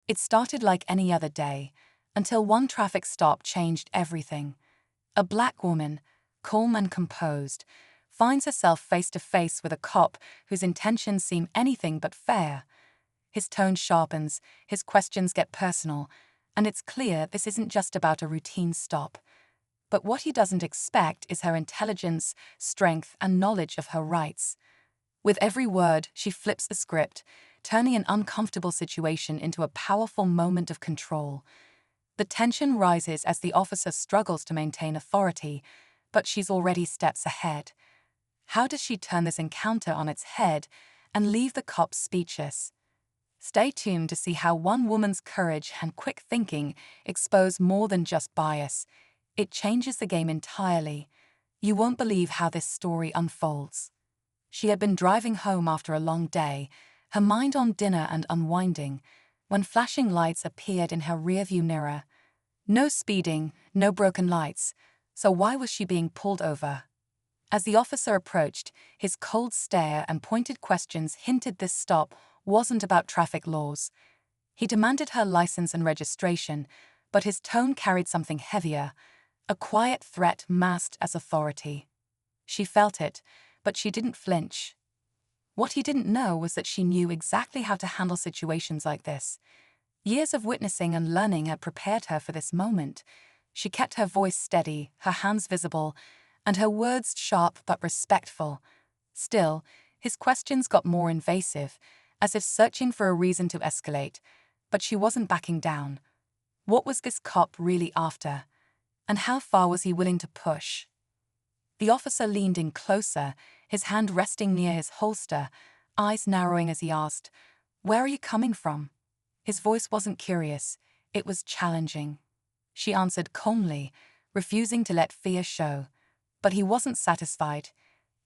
It started like any other day, until one traffic stop changed everything. A black woman, calm and composed, finds herself face to face with a cop whose intentions seem anything but fair. His tone sharpens, his questions get personal, and it's clear this isn't just about a routine stop. But what he doesn't expect is her intelligence, strength, and knowledge of her rights. With every word, she flips the script, turning an uncomfortable situation into a powerful moment of control. The tension rises as the officer struggles to maintain authority, but she's already steps ahead. How does she turn this encounter on its head and leave the cops speechless? Stay tuned to see how one woman's courage and quick thinking expose more than just bias. It changes the game entirely. You won't believe how this story unfolds. She had been driving home after a long day, her mind on dinner and unwinding, when flashing lights appeared in her rearview mirror. No speeding, no broken lights, so why was she being pulled over? As the officer approached, his cold stare and pointed questions hinted this stop wasn't about traffic laws. He demanded her license and registration, but his tone carried something heavier, a quiet threat masked as authority. She felt it, but she didn't flinch. What he didn't know was that she knew exactly how to handle situations like this. Years of witnessing and learning had prepared her for this moment. She kept her voice steady, her hands visible, and her words sharp but respectful. Still, his questions got more invasive, as if searching for a reason to escalate, but she wasn't backing down. What was this cop really after? And how far was he willing to push? The officer leaned in closer, his hand resting near his holster, eyes narrowing as he asked, "Where are you coming from?" His voice wasn't curious, it was challenging. She answered calmly, refusing to let fear show. But he wasn't satisfied.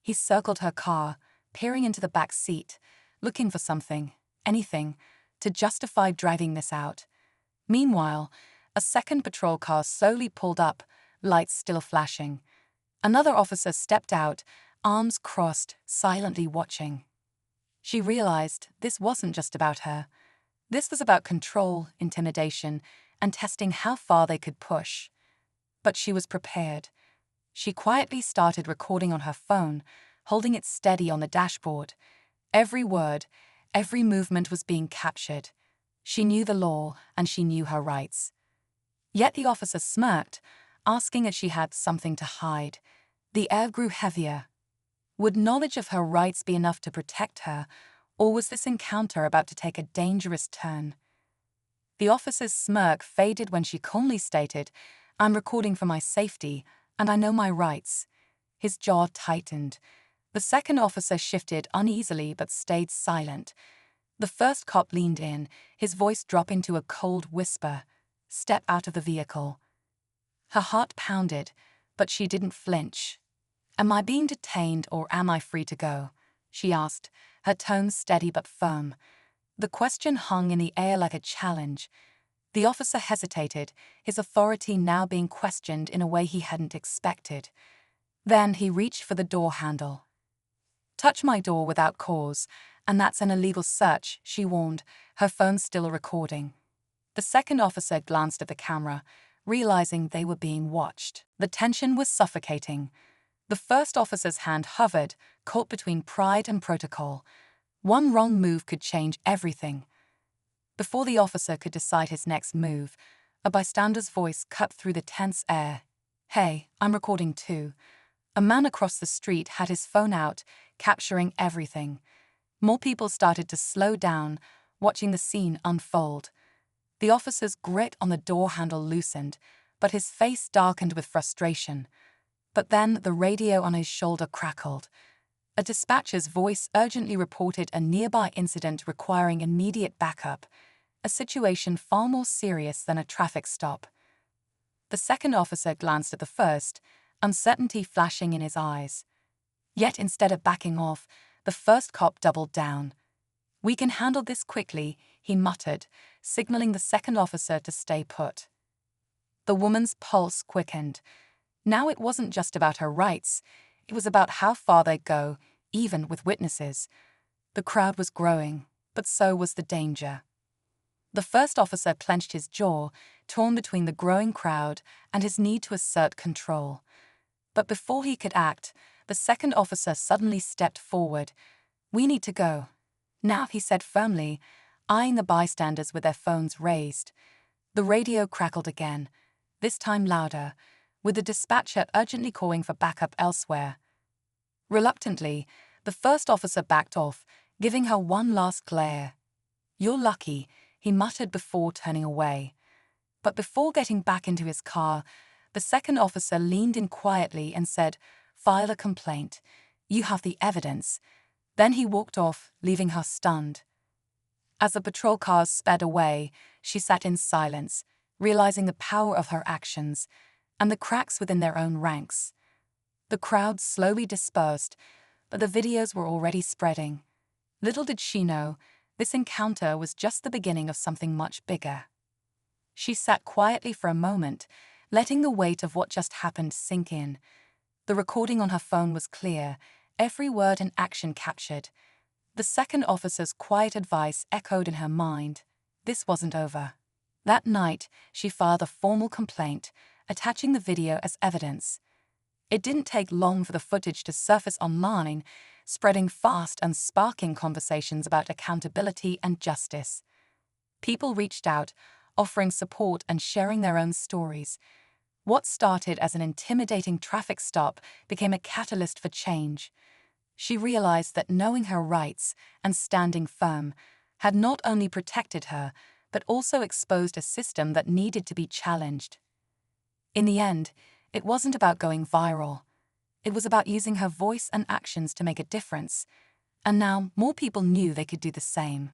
He circled her car, peering into the back seat, looking for something, anything, to justify dragging this out. Meanwhile, a second patrol car slowly pulled up, lights still flashing. Another officer stepped out, arms crossed, silently watching. She realized this wasn't just about her. This was about control, intimidation, and testing how far they could push. But she was prepared. She quietly started recording on her phone, holding it steady on the dashboard. Every word, every movement was being captured. She knew the law, and she knew her rights. Yet the officer smirked, asking if she had something to hide. The air grew heavier. Would knowledge of her rights be enough to protect her, or was this encounter about to take a dangerous turn? The officer's smirk faded when she calmly stated, "I'm recording for my safety, and I know my rights." His jaw tightened. The second officer shifted uneasily but stayed silent. The first cop leaned in, his voice dropping to a cold whisper, "Step out of the vehicle." Her heart pounded, but she didn't flinch. "Am I being detained or am I free to go?" she asked, her tone steady but firm. The question hung in the air like a challenge. The officer hesitated, his authority now being questioned in a way he hadn't expected. Then he reached for the door handle. "Touch my door without cause, and that's an illegal search," she warned, her phone still recording. The second officer glanced at the camera, realizing they were being watched. The tension was suffocating. The first officer's hand hovered, caught between pride and protocol. One wrong move could change everything. Before the officer could decide his next move, a bystander's voice cut through the tense air. "Hey, I'm recording too." A man across the street had his phone out, capturing everything. More people started to slow down, watching the scene unfold. The officer's grip on the door handle loosened, but his face darkened with frustration. But then the radio on his shoulder crackled. A dispatcher's voice urgently reported a nearby incident requiring immediate backup, a situation far more serious than a traffic stop. The second officer glanced at the first, uncertainty flashing in his eyes. Yet instead of backing off, the first cop doubled down. "We can handle this quickly," he muttered, signaling the second officer to stay put. The woman's pulse quickened. Now it wasn't just about her rights, it was about how far they'd go, even with witnesses. The crowd was growing, but so was the danger. The first officer clenched his jaw, torn between the growing crowd and his need to assert control. But before he could act, the second officer suddenly stepped forward. "We need to go now," he said firmly, eyeing the bystanders with their phones raised. The radio crackled again, this time louder, with the dispatcher urgently calling for backup elsewhere. Reluctantly, the first officer backed off, giving her one last glare. "You're lucky," he muttered before turning away. But before getting back into his car, the second officer leaned in quietly and said, "File a complaint. You have the evidence." Then he walked off, leaving her stunned. As the patrol cars sped away, she sat in silence, realizing the power of her actions and the cracks within their own ranks. The crowd slowly dispersed, but the videos were already spreading. Little did she know, this encounter was just the beginning of something much bigger. She sat quietly for a moment, letting the weight of what just happened sink in. The recording on her phone was clear, every word and action captured. The second officer's quiet advice echoed in her mind. This wasn't over. That night, she filed a formal complaint, attaching the video as evidence. It didn't take long for the footage to surface online, spreading fast and sparking conversations about accountability and justice. People reached out, offering support and sharing their own stories. What started as an intimidating traffic stop became a catalyst for change. She realized that knowing her rights and standing firm had not only protected her, but also exposed a system that needed to be challenged. In the end, it wasn't about going viral. It was about using her voice and actions to make a difference. And now more people knew they could do the same.